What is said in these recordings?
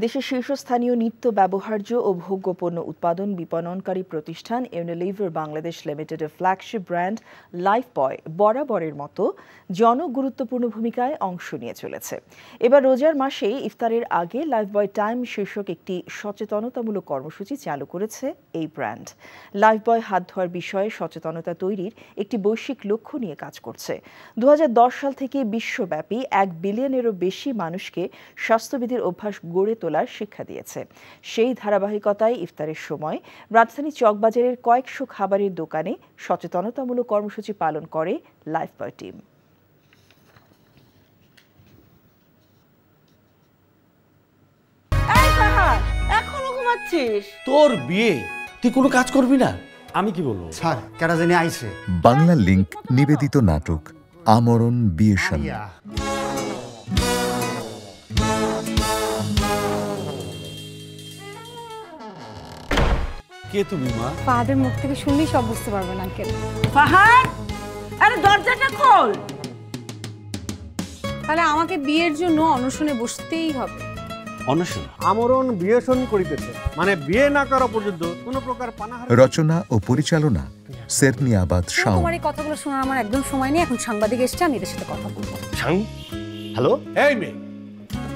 দেশের শীর্ষস্থানীয় নিত্য ব্যবহার্য ও ভোগ্য পণ্য উৎপাদন বিপণনকারী প্রতিষ্ঠান ইউনিলিভার বাংলাদেশ লিমিটেডের ফ্ল্যাগশিপ ব্র্যান্ড লাইফবয় বরাবরের মতো জনগুরুত্বপূর্ণ ভূমিকায় অংশ নিয়ে চলেছে। এবার রোজার মাসে ইফতারের আগে লাইফবয় টাইম শীর্ষক একটি সচেতনতামূলক কর্মসূচি চালু করেছে এই ব্র্যান্ড। লাইফবয় হাত ধোয়ার বিষয়ে সচেতনতা তৈরির একটি বৈশ্বিক লক্ষ্য নিয়ে কাজ করছে। 2010 সাল থেকে বিশ্বব্যাপী 1 বিলিয়নেরও বেশি মানুষকে স্বাস্থ্যবিধির অভ্যাস গড়ে তোলার শিক্ষা দিয়েছে। সেই ধারাবাহিকতায় ইফতারের সময় রাজধানী চকবাজারের কয়েকশো খাবারের দোকানে সচেতনতামূলক কর্মসূচি পালন করে লাইফবয় টিম। এখনো ঘুমাচ্ছিস? তোর বিয়ে, তুই কোনো কাজ করবি না? আমি কি বলবো? স্যার কেটা জানি আইছে। বাংলা লিংক নিবেদিত নাটক আমরণ বিয়েশন। কে তুমি মা? ফাহাদের মুখ থেকে শুনলেই সব বুঝতে পারবেন আঙ্কেল। ফাহাদ, আরে দরজাটা খোল। তাহলে আমাকে বিয়ের জন্য অনশনে বসতেই হবে। অনশন? আমরণ বিয়েশন করিতেছে, মানে বিয়ে না করা পর্যন্ত কোনো প্রকার পানাহার। রচনা ও পরিচালনা সেরনিয়াবাদ শাওন। তোমার এই কথাগুলো শোনার আমার একদম সময় নেই। এখন সাংবাদিক এসছে, আমি এদের সাথে কথা বলবো। হ্যালো, এই মেয়ে,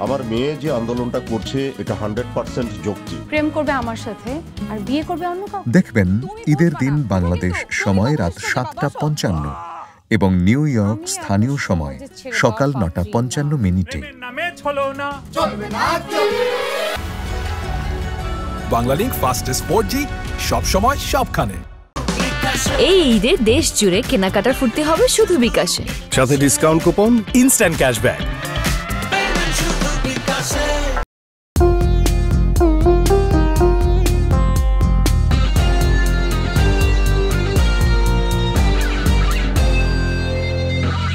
আমার মেয়ে যে আন্দোলনটা করছে এটা 100% যৌক্তিক। প্রেম করবে আমার সাথে আর বিয়ে করবে অন্য কাউকে। দেখবেন ঈদের দিন বাংলাদেশ সময় রাত 7:55 এবং নিউ ইয়র্ক স্থানীয় সময় সকাল 9:55। বাংলা লিংক ফাস্টেস্ট 4G সব সময় সবখানে। এই ঈদে দেশ জুড়ে কেনাকাটার ফুর্তি হবে শুধু বিকাশে, সাথে ডিসকাউন্ট কুপন, ইনস্ট্যান্ট ক্যাশব্যাক।